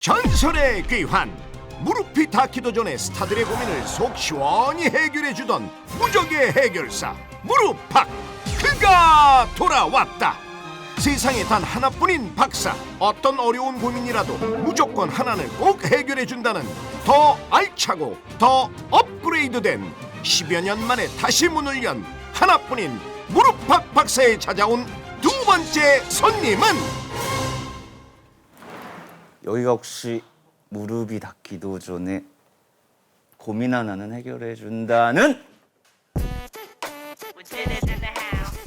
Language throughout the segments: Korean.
전설의 귀환 무릎이 닿기도 전에 스타들의 고민을 속 시원히 해결해주던 무적의 해결사 무릎팍 그가 돌아왔다. 세상에 단 하나뿐인 박사. 어떤 어려운 고민이라도 무조건 하나는 꼭 해결해준다는 더 알차고 더 업그레이드된 10여 년 만에 다시 문을 연 하나뿐인 무릎팍 박사에 찾아온 두 번째 손님은 여기가 혹시 무릎이 닿기도 전에 고민 하나는 해결해 준다는?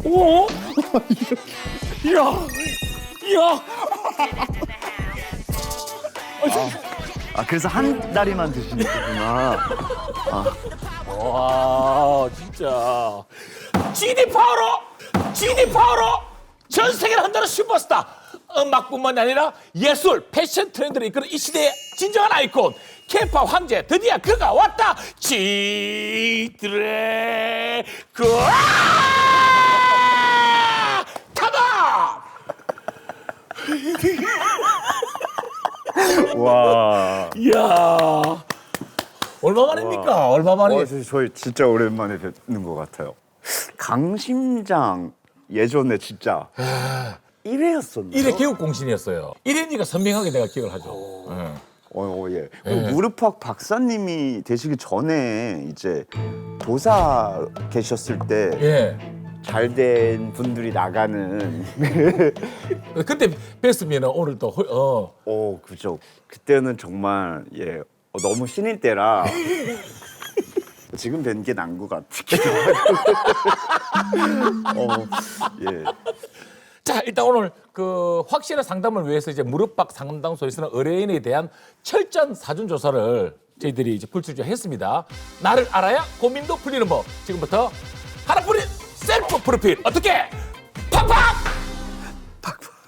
오! 이야! 이야! 그래서 한 다리만 드시는구나. 와, 진짜. GD 파워로! GD 파워로! 전 세계를 흔드는 슈퍼스타! 음악뿐만이 아니라 예술, 패션 트렌드를 이끄는 이 시대의 진정한 아이콘 케이팝 황제 드디어 그가 왔다! 지드래그 타다! 와. 이야 얼마 만입니까? 얼마 만에? 저희 진짜 오랜만에 뵙는 것 같아요. 강심장 예전에 진짜 1회였었나요? 1회 개국공신이었어요. 1회니까 선명하게 내가 기억을 하죠. 예. 그리고 무릎팍 박사님이 되시기 전에 이제 도사 계셨을 때 예. 잘된 분들이 나가는 그때 뵀으면 오늘 또 그죠. 그때는 정말 너무 신인 때라 지금 뵌 게 난 것 같기도 하고. 예. 자, 일단 오늘 그 확실한 상담을 위해서 이제 무릎팍 상담소에서는 의뢰인에 대한 철저한 사전 조사를 저희들이 이제 불출주했습니다. 나를 알아야 고민도 풀리는 법. 지금부터 하나뿐인 셀프 프로필 어떻게 팍팍!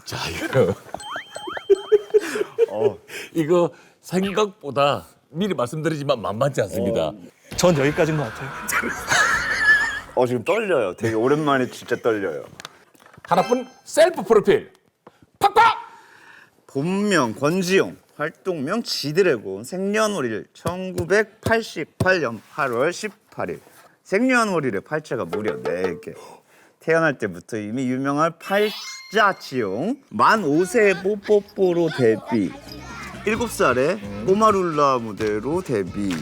자, 이거 생각보다 미리 말씀드리지만 만만치 않습니다. 전 여기까지인 것 같아요. 지금 떨려요. 되게 오랜만에 진짜 떨려요. 하나뿐 셀프 프로필 팍팍! 본명 권지용, 활동명 지드래곤, 생년월일 1988년 8월 18일. 생년월일에 팔자가 무려 4개. 태어날 때부터 이미 유명한 팔자지용. 만 5세에 뽀뽀뽀로 데뷔. 7살에 꼬마룰라 무대로 데뷔.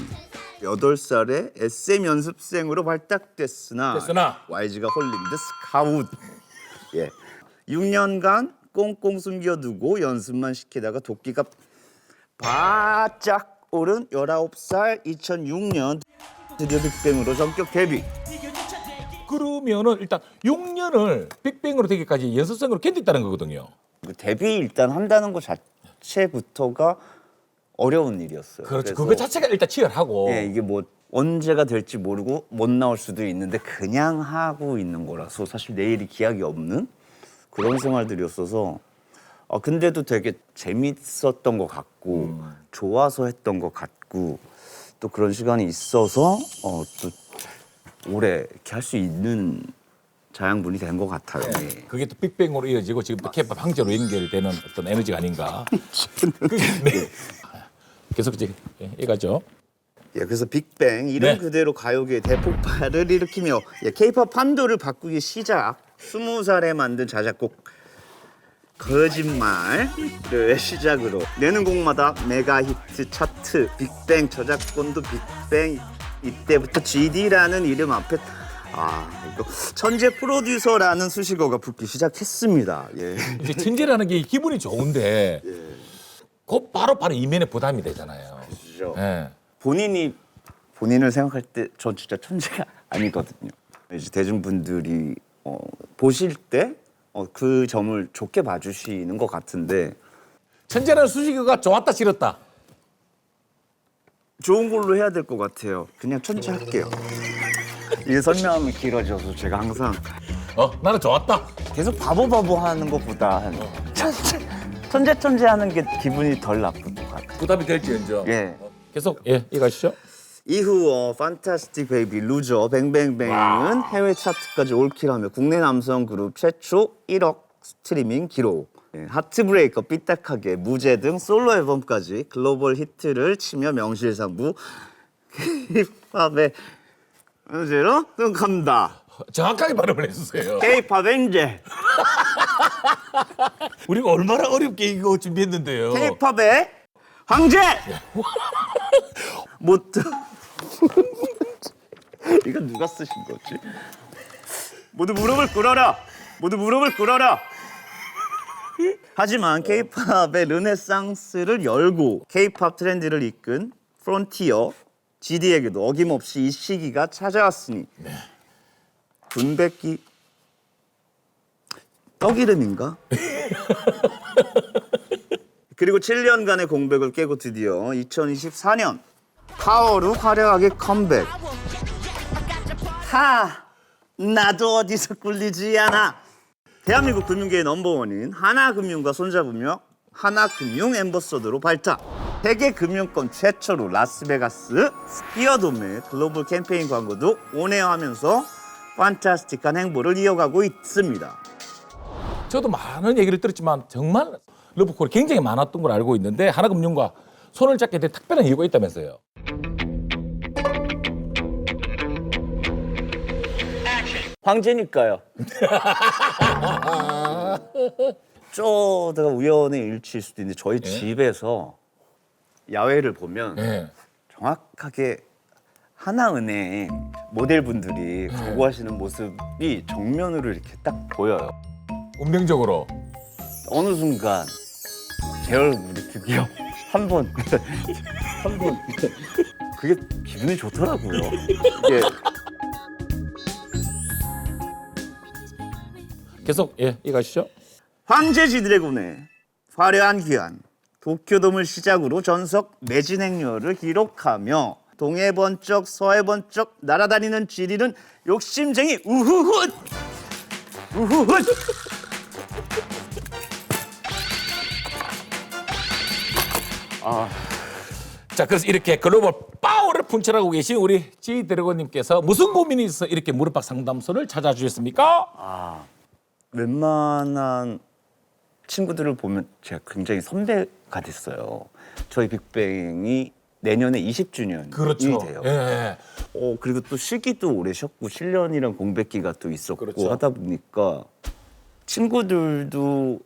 8살에 SM 연습생으로 발탁됐으나 YG가 홀린 듯 스카웃. 6년간 꽁꽁 숨겨두고 연습만 시키다가 도끼가 바짝 오른 19살 2006년 드디어 빅뱅으로 전격 데뷔. 그러면은 일단 6년을 빅뱅으로 되기까지 연습생으로 견뎠다는 거거든요. 데뷔 일단 한다는 것 자체부터가 어려운 일이었어요. 그렇죠. 그래서 그거 자체가 일단 치열하고. 이게 뭐 언제가 될지 모르고 못 나올 수도 있는데 그냥 하고 있는 거라서 사실 내일이 기약이 없는 그런 생활들이었어서 근데도 되게 재밌었던 것 같고 좋아서 했던 것 같고 또 그런 시간이 있어서 또 오래 이렇게 할 수 있는 자양분이 된 것 같아요. 그게 또 빅뱅으로 이어지고 지금 또 케이팝 황제로 연결되는 어떤 에너지가 아닌가. 계속 이제 이거죠. 그래서 빅뱅 이름 그대로 가요계의 대폭발을 일으키며 케이팝 판도를 바꾸기 시작. 20살에 만든 자작곡 거짓말을 시작으로 내는 곡마다 메가 히트 차트, 빅뱅 저작권도 빅뱅. 이때부터 GD라는 이름 앞에 이거 천재 프로듀서라는 수식어가 붙기 시작했습니다. 이제 천재라는 게 기분이 좋은데 그 바로 이면에 부담이 되잖아요. 그렇죠. 예. 본인을 생각할 때 전 진짜 천재가 아니거든요. 이제 대중분들이 보실 때 그 점을 좋게 봐주시는 것 같은데 천재라는 수식어가 좋았다 싫었다. 좋은 걸로 해야 될 것 같아요. 그냥 천재 할게요. 이게 설명하면 길어져서 제가 항상 나는 좋았다. 계속 바보 하는 것보다 천재 하는 게 기분이 덜 나쁜 것 같아요. 부담이 될지언정. 계속 이거하시죠. 이후 판타스틱 베이비, 루저, 뱅뱅뱅은 해외 차트까지 올킬하며 국내 남성 그룹 최초 1억 스트리밍 기록 하트브레이커, 삐딱하게, 무제 등 솔로 앨범까지 글로벌 히트를 치며 명실상부 K-팝의 현재로 등극합니다. 정확하게 발음을 해주세요. K-팝 엔젤, 우리가 얼마나 어렵게 이거 준비했는데요. K-팝의 황제. 모두 이거 누가 쓰신 거지? 모두 무릎을 꿇어라. 모두 무릎을 꿇어라. 하지만 K-팝의 르네상스를 열고 K-팝 트렌드를 이끈 프론티어 GD에게도 어김없이 이 시기가 찾아왔으니 군백기 떡이름인가? 그리고 7년간의 공백을 깨고 드디어 2024년 4월로 화려하게 컴백. 나도 어디서 꿀리지 않아. 대한민국 금융계의 넘버원인 하나금융과 손잡으며 하나금융 앰버서더로 발탁. 세계 금융권 최초로 라스베가스 스피어돔의 글로벌 캠페인 광고도 온에어하면서 판타스틱한 행보를 이어가고 있습니다. 저도 많은 얘기를 들었지만 정말 러브콜이 굉장히 많았던 걸 알고 있는데 하나금융과 손을 잡게 된 특별한 이유가 있다면서요. 황제니까요. 쪼다가 우연의 일치일 수도 있는데 저희 집에서 야외를 보면 네. 정확하게 하나은행 모델분들이 광고하시는 모습이 정면으로 이렇게 딱 보여요. 운명적으로. 어느 순간 제 얼굴이 드디어 한 번 그게 기분이 좋더라고요. 이게 계속 이해가시죠? 황제지 드래곤의 화려한 귀환, 도쿄돔을 시작으로 전석 매진 행렬을 기록하며 동해 번쩍 서해 번쩍 날아다니는 지리는 욕심쟁이 우후훗 우후훗. 자, 그래서 이렇게 글로벌 파워를 분출하고 계신 우리 G 드래곤님께서 무슨 고민이 있어 이렇게 무릎팍 상담소를 찾아주셨습니까? 웬만한 친구들을 보면 제가 굉장히 선배가 됐어요. 저희 빅뱅이 내년에 20주년이 그렇죠. 돼요. 예. 그리고 또 시기도 오래 쉬었고 7년이란 공백기가 또 있었고 그렇죠. 하다 보니까 친구들도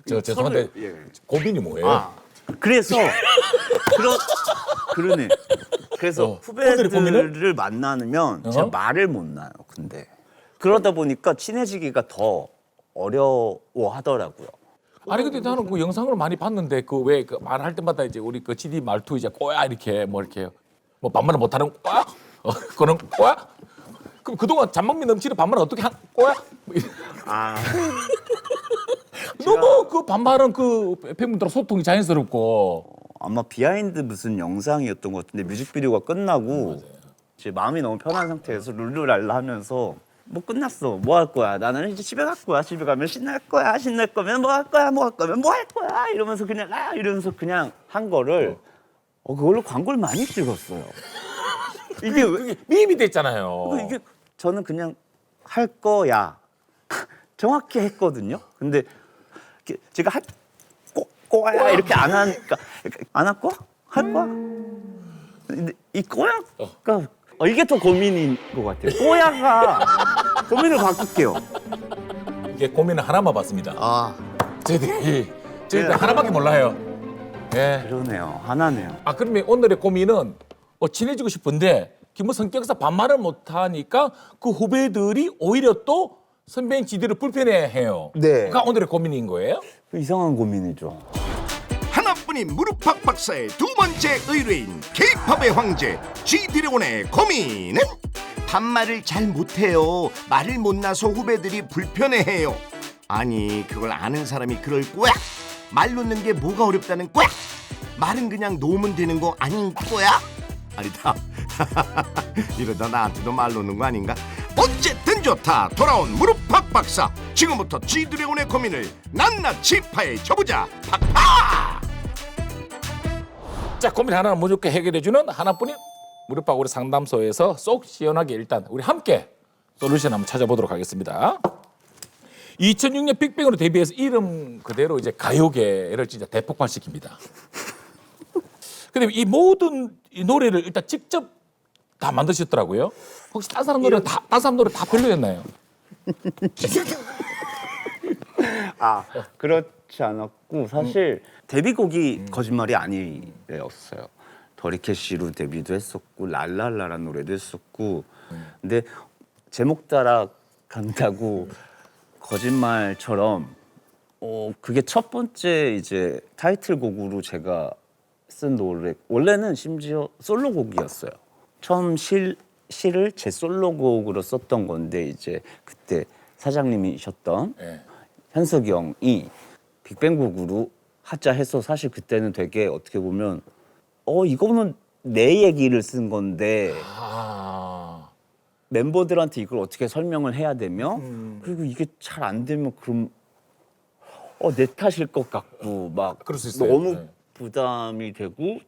저 죄송한데 예. 고민이 뭐예요? 그래서 그러네. 그래서 오늘의 고민을? 후배들을 만나면 제가 어? 말을 못 놔요. 근데 그러다 보니까 친해지기가 더 어려워하더라고요. 아니 근데 나는 그 영상을 많이 봤는데 그 왜 그 말할 때마다 이제 우리 그 GD 말투 이제 꼬야 이렇게 뭐 이렇게 뭐 반말을 못하는 꼬야? 그런 꼬야? 그럼 그동안 잔망미 넘치는 반말을 어떻게 한 꼬야? 뭐 너무 그 반말은 그 팬분들과 소통이 자연스럽고 아마 비하인드 무슨 영상이었던 것 같은데 뮤직비디오가 끝나고 제 마음이 너무 편한 상태에서 룰루랄라 하면서 뭐 끝났어. 뭐 할 거야? 나는 이제 집에 갈 거야. 집에 가면 신날 거야. 신날 거면 뭐 할 거야? 뭐 할 거면 뭐 할 거야? 이러면서 그냥 이러면서 그냥 한 거를 그걸로 광고를 많이 찍었어요. 이게 그게 밈이 됐잖아요. 이게 저는 그냥 할 거야. 정확히 했거든요. 근데 제가 꼬야 이렇게 안 하니까 안 할 거야? 할 거야? 근데 이 꼬야가 이게 더 고민인 것 같아요. 꼬야가 고민을 바꿀게요. 이게 고민을 하나만 봤습니다. 저희들이 하나밖에 몰라요. 예. 그러네요. 하나네요. 그러면 오늘의 고민은 친해지고 싶은데 기본 성격상 반말을 못하니까 그 후배들이 오히려 또 선배인 지들을 불편해해요. 네. 그러니까 오늘의 고민인 거예요. 이상한 고민이죠. 하나뿐인 무릎팍 박사의 두 번째 의뢰인 K-팝의 황제 G-드래곤의 고민은 반말을 잘 못해요. 말을 못 나서 후배들이 불편해해요. 아니 그걸 아는 사람이 그럴 거야? 말 놓는 게 뭐가 어렵다는 거야? 말은 그냥 놓으면 되는 거 아닌 거야? 아니다. 이러다 나한테도 말 놓는 거 아닌가? 어쨌든 좋다. 돌아온 무릎팍 박사. 지금부터 G-드래곤의 고민을 낱낱이 파헤쳐보자. 팍팍! 자, 고민 하나는 무조건 해결해주는 하나뿐인 무릎팍 우리 상담소에서 쏙 시원하게 일단 우리 함께 솔루션 한번 찾아보도록 하겠습니다. 2006년 빅뱅으로 데뷔해서 이름 그대로 이제 가요계를 진짜 대폭발시킵니다. 근데 이 모든 이 노래를 일단 직접 다 만드셨더라고요. 혹시 딴 사람 노래 다 별로였나요? 그렇지 않았고 사실 데뷔곡이 거짓말이 아니었어요. 더리캐시로 데뷔도 했었고 랄랄라라는 노래도 했었고 근데 제목 따라 간다고 거짓말처럼 그게 첫 번째 이제 타이틀곡으로 제가 쓴 노래 원래는 심지어 솔로곡이었어요. 처음 시를 제 솔로곡으로 썼던 건데 이제 그때 사장님이셨던 네. 현석이 형이 빅뱅곡으로 하자 해서 사실 그때는 되게 어떻게 보면 이거는 내 얘기를 쓴 건데 멤버들한테 이걸 어떻게 설명을 해야 되며 그리고 이게 잘 안 되면 그럼 내 탓일 것 같고 막 그럴 수 있어요. 너무 네. 부담이 되고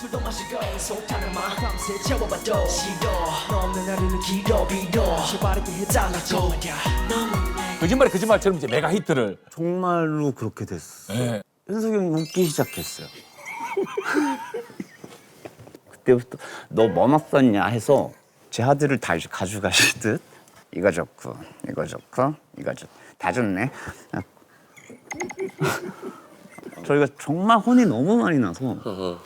술도 마시고 속타는 마 밤새 채워봐도 싫어 너 없는 하루는 길어 빌어 시바르게 해달라고 거짓말처럼 이제 메가 히트를. 정말로 그렇게 됐어. 네. 현석이 형이 웃기 시작했어요. 그때부터 너 뭐 났었냐 해서 제 하드를 다 이제 가져가시듯 이거 좋고 이거 좋고 이거 좋고 다 좋네. 저희가 정말 혼이 너무 많이 나서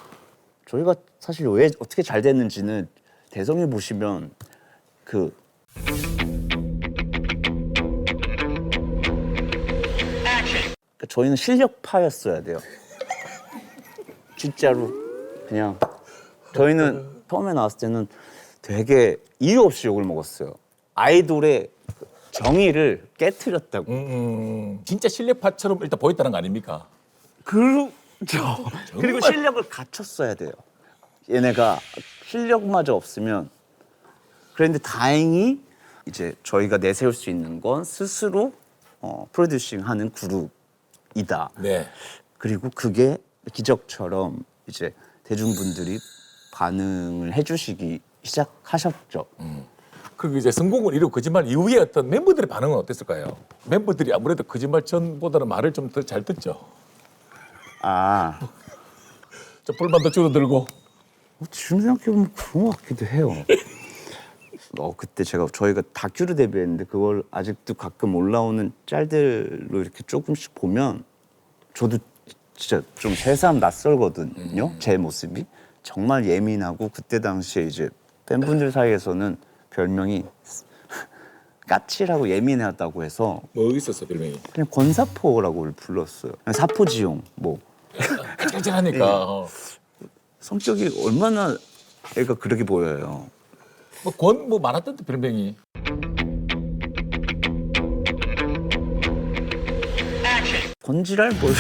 저희가 사실 왜 어떻게 잘 됐는지는 대성에 보시면 그 저희는 실력파였어야 돼요. 진짜로 그냥 저희는 처음에 나왔을 때는 되게 이유 없이 욕을 먹었어요. 아이돌의 정의를 깨트렸다고. 진짜 실력파처럼 일단 보였다는 거 아닙니까? 그렇죠. 그리고 실력을 갖췄어야 돼요. 얘네가 실력마저 없으면 그런데 다행히 이제 저희가 내세울 수 있는 건 스스로 프로듀싱하는 그룹이다. 네. 그리고 그게 기적처럼 이제 대중분들이 반응을 해주시기 시작하셨죠. 그리고 이제 성공을 이루고 거짓말 이후에 어떤 멤버들의 반응은 어땠을까요? 멤버들이 아무래도 거짓말 전보다는 말을 좀 더 잘 듣죠. 저 불만도 줄어들고. 지금 생각해보면 그런 것 같기도 해요. 그때 저희가 다큐를 데뷔했는데 그걸 아직도 가끔 올라오는 짤들로 이렇게 조금씩 보면 저도 진짜 좀 새삼 낯설거든요. 제 모습이 정말 예민하고 그때 당시에 이제 팬분들 사이에서는 별명이 까칠하고 예민하다고 해서 뭐 있었어 별명이? 그냥 권사포라고 불렀어요. 그냥 사포지용 뭐 까칠하니까. 성격이 얼마나 애가 그렇게 보여요. 뭐 많았던데 별명이. 권지랄 뭐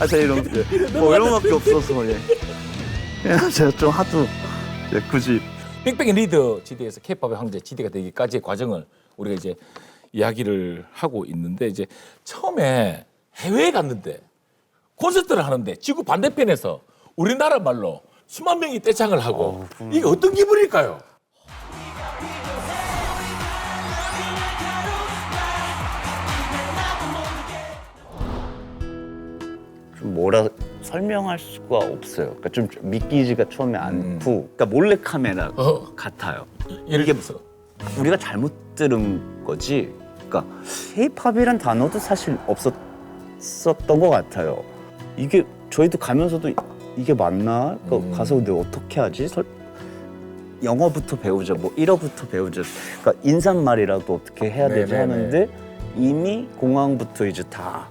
제가 이런 밖에 없어서 제가 좀 하도 굳이 빅뱅의 리더 GD에서 K-팝의 황제 GD가 되기까지의 과정을 우리가 이제 이야기를 하고 있는데 이제 처음에 해외에 갔는데 콘서트를 하는데 지구 반대편에서 우리나라 말로 수만 명이 떼창을 하고 이게 어떤 기분일까요? 좀 뭐라 설명할 수가 없어요. 그러니까 좀 믿기지가 처음에 않고, 그러니까 몰래 카메라 같아요. 예를 들어서 우리가 잘못 들은 거지. 그러니까 K-팝이란 단어도 사실 없었던 것 같아요. 이게 저희도 가면서도 이게 맞나? 그러니까 가서 근데 어떻게 하지? 영어부터 배우자, 뭐 일어부터 배우자. 그러니까 인사말이라도 어떻게 해야 되지 네네네. 하는데 이미 공항부터 이제 다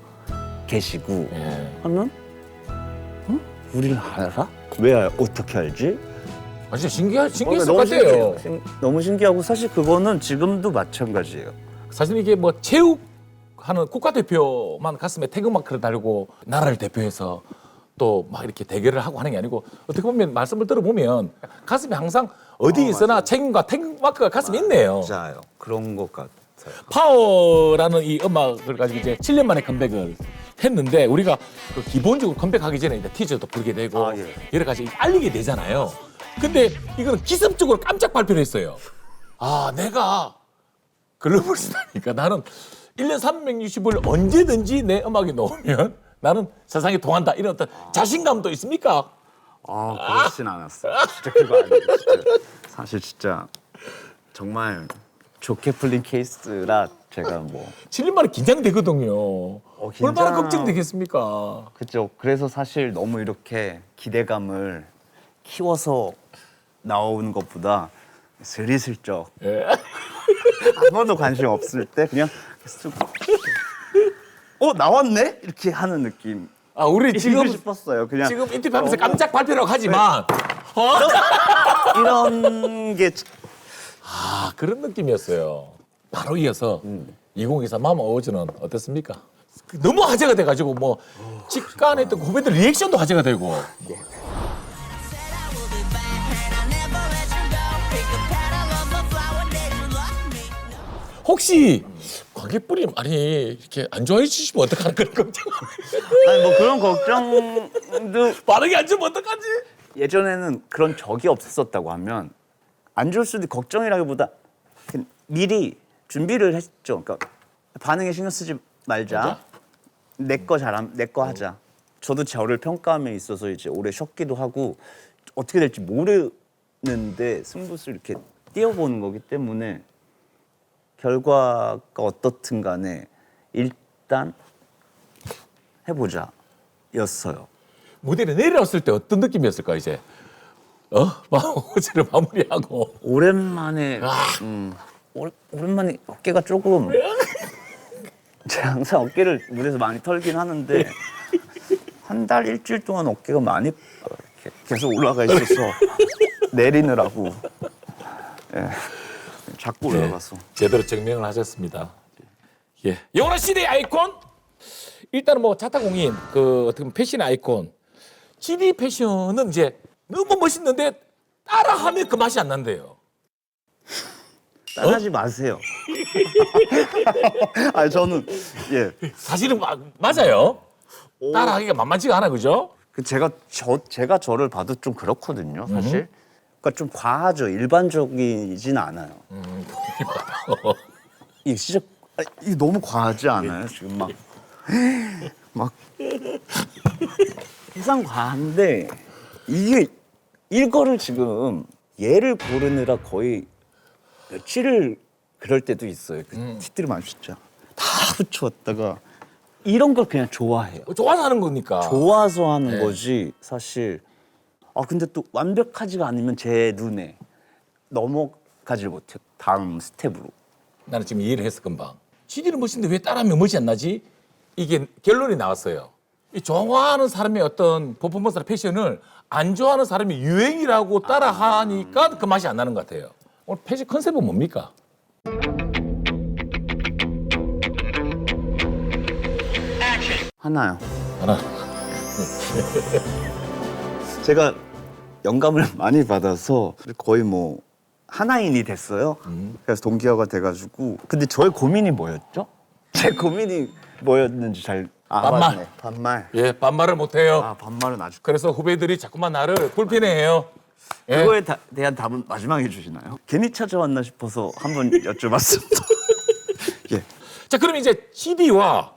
계시고 하면 우리를 알아? 왜 어떻게 알지? 아, 진짜 신기했을 것 너무 같아요. 너무 신기하고 사실 그거는 지금도 마찬가지예요. 사실 이게 뭐 체육하는 국가대표만 가슴에 태극마크를 달고 나라를 대표해서 또 막 이렇게 대결을 하고 하는 게 아니고 어떻게 보면 말씀을 들어보면 가슴에 항상 어디 있으나 책임과 태극마크가 가슴에 있네요. 맞아요. 그런 것 같아요. 파워라는 이 음악을 가지고 이제 7년 만에 컴백을 했는데 우리가 그 기본적으로 컴백하기 전에 이제 티저도 부르게 되고 예. 여러 가지 알리게 되잖아요. 근데 이거는 기습적으로 깜짝 발표를 했어요. 아, 내가 글로벌 스타니까 나는 1년 360일 언제든지 내 음악이 나오면 나는 세상에 통한다 이런 어떤 자신감도 있습니까? 그렇진 않았어요. 진짜 그거 아니에요. 진짜. 사실 진짜 정말 좋게 풀린 케이스라 제가 뭐 칠린만에 긴장되거든요. 긴장- 얼마나 걱정되겠습니까? 그죠. 그래서 사실 너무 이렇게 기대감을 키워서 나오는 것보다 스리슬쩍 예. 아무도 관심 없을 때 그냥 쓱 나왔네 이렇게 하는 느낌. 아 우리 지금 지금 싶었어요. 그냥 지금 인터뷰하면서 깜짝 발표라고 하지만 이런 게 그런 느낌이었어요. 바로 이어서 2024 마마 어워즈는 어땠습니까? 너무 화제가 돼가지고 뭐 직관에 있던 후배들 리액션도 화제가 되고 혹시 관객분이 많이 이렇게 안 좋아해 주시면 어떡하나 그런 걱정 아니 뭐 그런 걱정도 반응이 안 좋으면 어떡하지? 예전에는 그런 적이 없었다고 하면 안 좋을 수도 걱정이라기보다 그냥 미리 준비를 했죠. 그러니까 반응에 신경 쓰지 말자. 내 거 하자. 저도 저를 평가함에 있어서 이제 오래 쉬었기도 하고 어떻게 될지 모르는데 승부수를 이렇게 띄워보는 거기 때문에 결과가 어떻든 간에 일단 해보자 였어요. 무대에 내려왔을 때 어떤 느낌이었을까 이제? 어제를 마무리하고 오랜만에 오랜만에 어깨가 조금 제가 항상 어깨를 무대에서 많이 털긴 하는데 한 달 일주일 동안 어깨가 많이 이렇게 계속 올라가 있어서 내리느라고 자꾸 올라가서 제대로 증명을 하셨습니다. 예, 영원한 시대의 아이콘. 일단은 뭐 자타공인 그 어떻게 보면 패션의 아이콘. GD 패션은 이제 너무 멋있는데 따라하면 그 맛이 안 난대요. 따라하지 마세요. 아니 저는 사실은 맞아요. 따라하기가 만만치가 않아, 그죠? 제가 저를 봐도 좀 그렇거든요, 사실. 그러니까 좀 과하죠. 일반적이진 않아요. 이게 진짜 이게 너무 과하지 않아요? 지금 막 이상 과한데 이게 이거를 지금 얘를 고르느라 거의 며칠을 그럴 때도 있어요. 그 티들만 진짜 다 붙여왔다가 이런 걸 그냥 좋아해요. 좋아서 하는 거니까. 좋아서 하는 거지 사실. 근데 또 완벽하지가 않으면 제 눈에 넘어가질 못해요. 다음 스텝으로. 나는 지금 이해를 했어, 금방. GD는 멋있는데 왜 따라하면 멋이 안 나지? 이게 결론이 나왔어요. 이 좋아하는 사람의 어떤 퍼포먼스나 패션을 안 좋아하는 사람이 유행이라고 따라하니까 그 맛이 안 나는 것 같아요. 오늘 패션 컨셉은 뭡니까? 하나요. 하나. 제가 영감을 많이 받아서 거의 뭐 하나인이 됐어요. 그래서 동기화가 돼가지고. 근데 저의 고민이 뭐였죠? 제 고민이 뭐였는지 잘 반말. 맞네. 반말. 예, 반말을 못해요. 반말은 아주. 그래서 후배들이 자꾸만 나를 불편해해요. 예. 그거에 대한 답은 마지막에 주시나요? 괜히 찾아왔나 싶어서 한번 여쭤봤습니다. 예. 자, 그럼 이제 GD와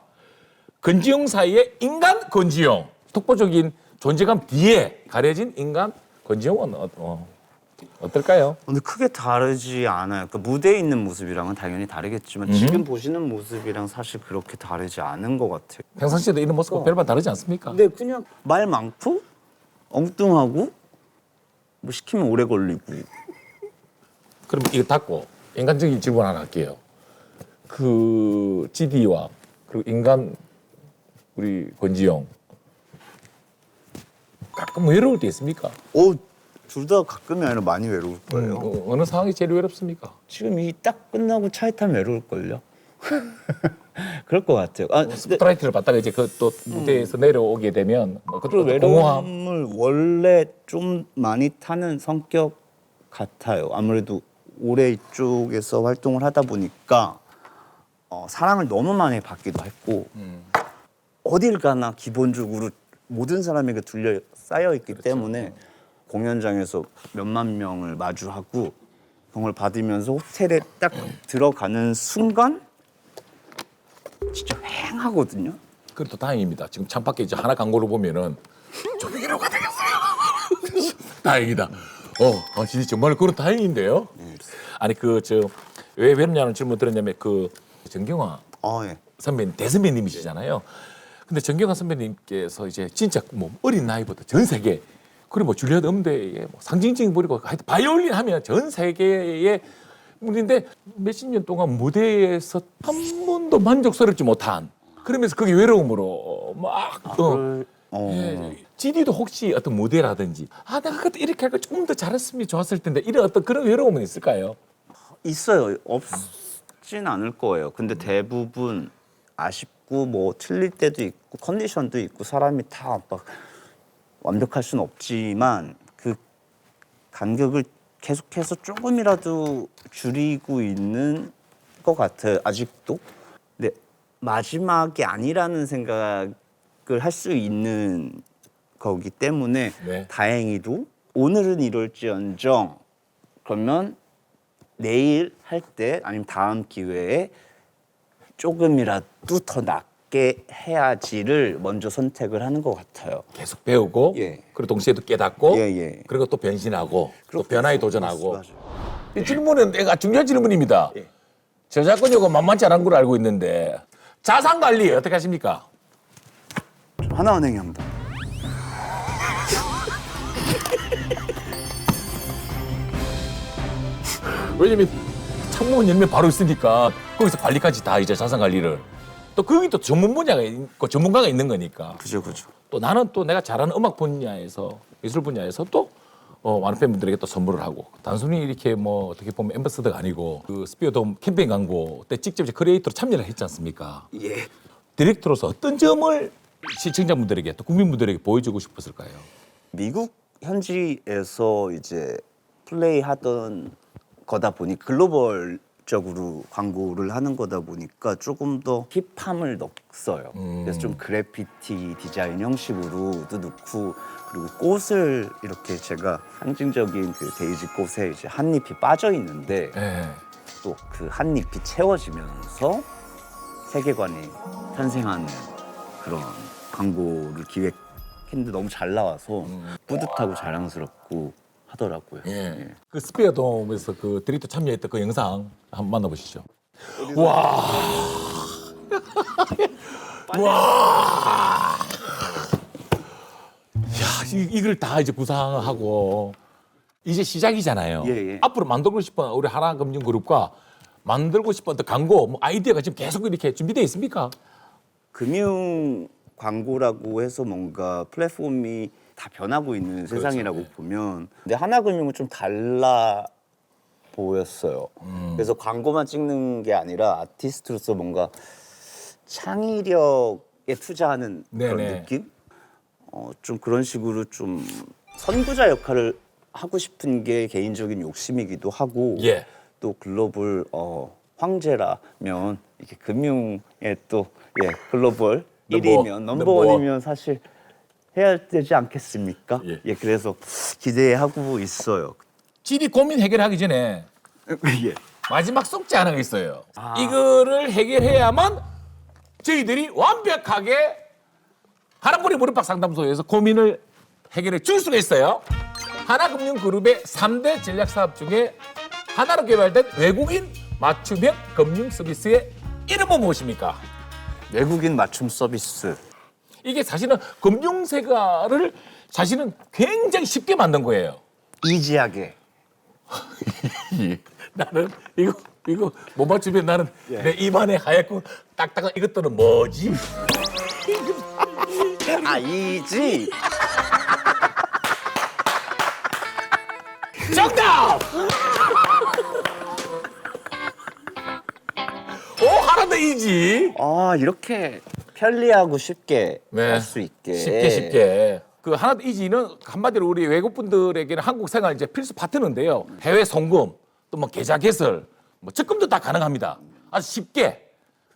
건지용 사이의 인간 건지용. 독보적인 존재감 뒤에 가려진 인간 건지용은 어떨까요? 근데 크게 다르지 않아요. 그 무대에 있는 모습이랑은 당연히 다르겠지만 지금 보시는 모습이랑 사실 그렇게 다르지 않은 것 같아요. 평상시에도 이런 모습과 별반 다르지 않습니까? 근데 그냥 말 많고 엉뚱하고 뭐 시키면 오래 걸리고. 그럼 이거 닫고 인간적인 질문 하나 할게요. 그 GD와 그 인간 우리 권지영 가끔 외로울 때 있습니까? 둘 다 가끔이 아니라 많이 외로울 거예요. 어느 상황이 제일 외롭습니까? 지금 이 딱 끝나고 차에 타면 외로울걸요? 그럴 것 같아요. 근데 스포트라이트를 받다가 이제 그 또 무대에서 내려오게 되면 그리고 그때 공허함. 외로움을 원래 좀 많이 타는 성격 같아요. 아무래도 오래 이쪽에서 활동을 하다 보니까 사랑을 너무 많이 받기도 했고 어딜 가나 기본적으로 모든 사람에게 둘러싸여 있기 때문에 공연장에서 몇만 명을 마주하고 병을 받으면서 호텔에 딱 들어가는 순간 진짜 휑하거든요. 그래도 다행입니다. 지금 창밖에 이제 하나 광고를 보면은 조명이라고 되겠어요. 다행이다. 진짜 정말 그건 다행인데요. 아니 왜 그러냐는 질문 드렸냐면 정경화 예. 선배님 대선배님이시잖아요. 근데 정경화 선배님께서 이제 진짜 뭐 어린 나이부터 전 세계 그리고 뭐 줄리엣 음대에 뭐 상징적인 부리고 하여튼 바이올린 하면 전 세계의 분인데 몇십 년 동안 무대에서 한 번도 만족스럽지 못한 그러면서 그게 외로움으로 GD도 혹시 어떤 무대라든지 내가 그때 이렇게 할까 조금 더 잘했으면 좋았을 텐데 이런 어떤 그런 외로움은 있을까요? 있어요. 없진 않을 거예요. 근데 대부분 아쉽고 뭐 틀릴 때도 있고 컨디션도 있고 사람이 다 막 완벽할 수는 없지만 그 간격을 계속해서 조금이라도 줄이고 있는 것 같아요. 아직도. 근데 마지막이 아니라는 생각을 할 수 있는 거기 때문에 네. 다행히도 오늘은 이럴지언정 그러면 내일 할 때 아니면 다음 기회에 조금이라도 더 낫게 해야지를 먼저 선택을 하는 것 같아요. 계속 배우고 예. 그리고 동시에 또 깨닫고 예. 그리고 또 변신하고 또 그렇게 변화에 도전하고 맞아요. 이 질문은 내가 중요한 질문입니다. 예. 저작권 요구 만만치 않은 걸 알고 있는데 자산 관리 어떻게 하십니까? 하나은행이 합니다. 왜냐면 창문 열면 바로 있으니까 거기서 관리까지 다 이제 자산 관리를 또 거기 또 전문 분야가 있고 전문가가 있는 거니까 그죠. 또 나는 또 내가 잘하는 음악 분야에서 미술 분야에서 또 많은 팬분들에게 또 선물을 하고 단순히 이렇게 뭐 어떻게 보면 앰버서더가 아니고 그 스피어돔 캠페인 광고 때 직접 이제 크리에이터로 참여를 했지 않습니까? 예. 디렉터로서 어떤 점을 시청자분들에게 또 국민분들에게 보여주고 싶었을까요? 미국 현지에서 이제 플레이하던 거다 보니 글로벌적으로 광고를 하는 거다 보니까 조금 더 힙함을 넣었어요. 그래서 좀 그래피티 디자인 형식으로도 넣고 그리고 꽃을 이렇게 제가 상징적인 그 데이지 꽃에 이제 한 잎이 빠져 있는데 네. 또 그 한 잎이 채워지면서 세계관이 탄생하는 그런 광고를 기획했는데 너무 잘 나와서 뿌듯하고 자랑스럽고 하더라고요. 예. 그 스피어돔에서 그 디렉터 참여했던 그 영상 한번 만나보시죠. 와. 와. 야, 이걸 다 이제 구상하고 이제 시작이잖아요. 예. 앞으로 만들고 싶은 우리 하나금융그룹과 만들고 싶은 어떤 광고, 뭐 아이디어가 지금 계속 이렇게 준비되어 있습니까? 금융 광고라고 해서 뭔가 플랫폼이 다 변하고 있는 세상이라고 보면 근데 하나금융은 좀 달라 보였어요. 그래서 광고만 찍는 게 아니라 아티스트로서 뭔가 창의력에 투자하는 그런 네네. 느낌? 좀 그런 식으로 좀 선구자 역할을 하고 싶은 게 개인적인 욕심이기도 하고 예. 또 글로벌 황제라면 이렇게 금융에 또 글로벌 넘버 1위면 넘버원이면 사실 해야 되지 않겠습니까? 예. 그래서 기대하고 있어요. GD 고민 해결하기 전에 예. 마지막 속지 하나가 있어요. 이거를 해결해야만 저희들이 완벽하게 하나뿐이 무릎팍 상담소에서 고민을 해결해 줄 수가 있어요. 하나금융그룹의 3대 전략사업 중에 하나로 개발된 외국인 맞춤형 금융 서비스의 이름은 무엇입니까? 외국인 맞춤 서비스. 이게 사실은 금융세가를 사실은 굉장히 쉽게 만든 거예요. 이지하게. 나는 이거 못 맞추면 나는 내 입안에 하얗고 딱딱한 이것들은 뭐지? 이지. 정답! 하나 더 이지. 이렇게 편리하고 쉽게 네. 할 수 있게. 쉽게. 그 하나 더 이지는 한마디로 우리 외국분들에게는 한국 생활 이제 필수 파트너인데요. 해외 송금, 또 뭐 계좌 개설, 뭐 적금도 다 가능합니다. 아주 쉽게.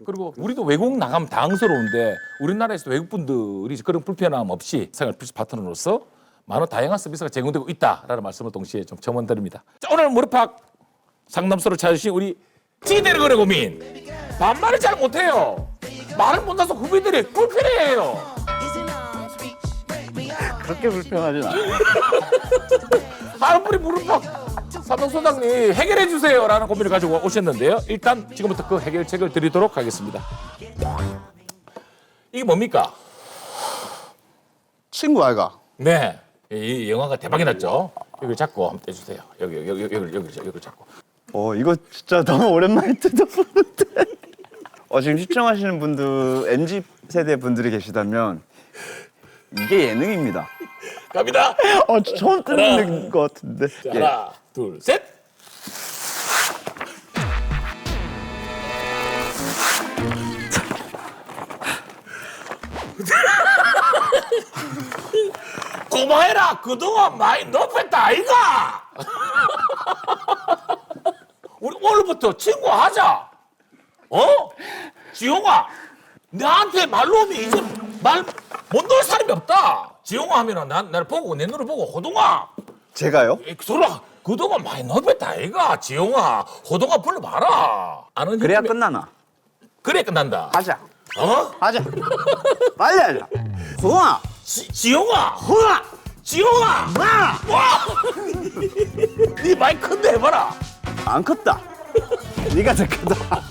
그리고 우리도 외국 나가면 당황스러운데 우리나라에서 외국분들이 그런 불편함 없이 생활 필수 파트너로서 많은 다양한 서비스가 제공되고 있다라는 말씀을 동시에 좀 첨언드립니다. 자, 오늘 무릎팍 상담소를 찾으신 우리 지드래곤의 고민. 반말을 잘 못해요. 말을 못해서 후배들이 불편해해요. 그렇게 불편하진 않아요. 하는 분이 무릎팍 삼성소장님 해결해 주세요라는 고민을 가지고 오셨는데요. 일단 지금부터 그 해결책을 드리도록 하겠습니다. 이게 뭡니까? 친구 아이가. 네, 이 영화가 대박이 났죠. 여기 잡고 한번 떼주세요. 여기 잡고. 이거 진짜 너무 오랜만에 뜯어보는데. 지금 시청하시는 분들 MZ 세대 분들이 계시다면 이게 예능입니다. 갑니다. 처음 듣는 것 같은데. 자, 하나, 둘, 셋. 고마해라. 그동안 많이 높였다 아이가. 우리 오늘부터 친구하자. 지용아, 나한테 말로 오면 이제 말 못 놓을 사람이 없다. 지용아 하면은 나를 보고 내 눈을 보고 호동아. 제가요? 소라 그동안 많이 높였다 아이가. 지용아, 호동아 불러봐라. 아는 그래야 형님이- 끝나나? 그래 끝난다. 하자. 어? 하자. 빨리 하자. 소아. 지용아, 호아, 지용아, 와. 네 많이 큰데 해봐라. 안 컸다. 네가 더 크다.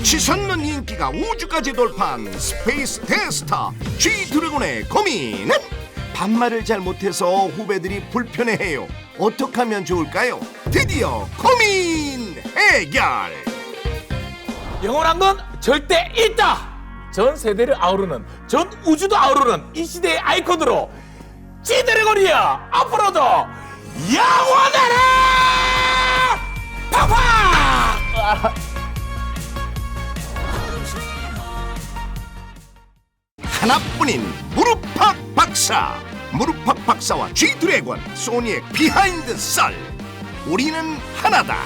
치솟는 인기가 우주까지 돌파한 스페이스 대스타 G드래곤의 고민은 반말을 잘 못해서 후배들이 불편해해요. 어떻게 하면 좋을까요? 드디어 고민 해결. 영원한 건 절대 있다. 전 세대를 아우르는, 전 우주도 아우르는 이 시대의 아이콘으로 G드래곤이야. 앞으로도 영원하라. 팍팍. 하나뿐인 무릎팍 박사. 무릎팍 박사와 G드래곤 소니의 비하인드 썰. 우리는 하나다.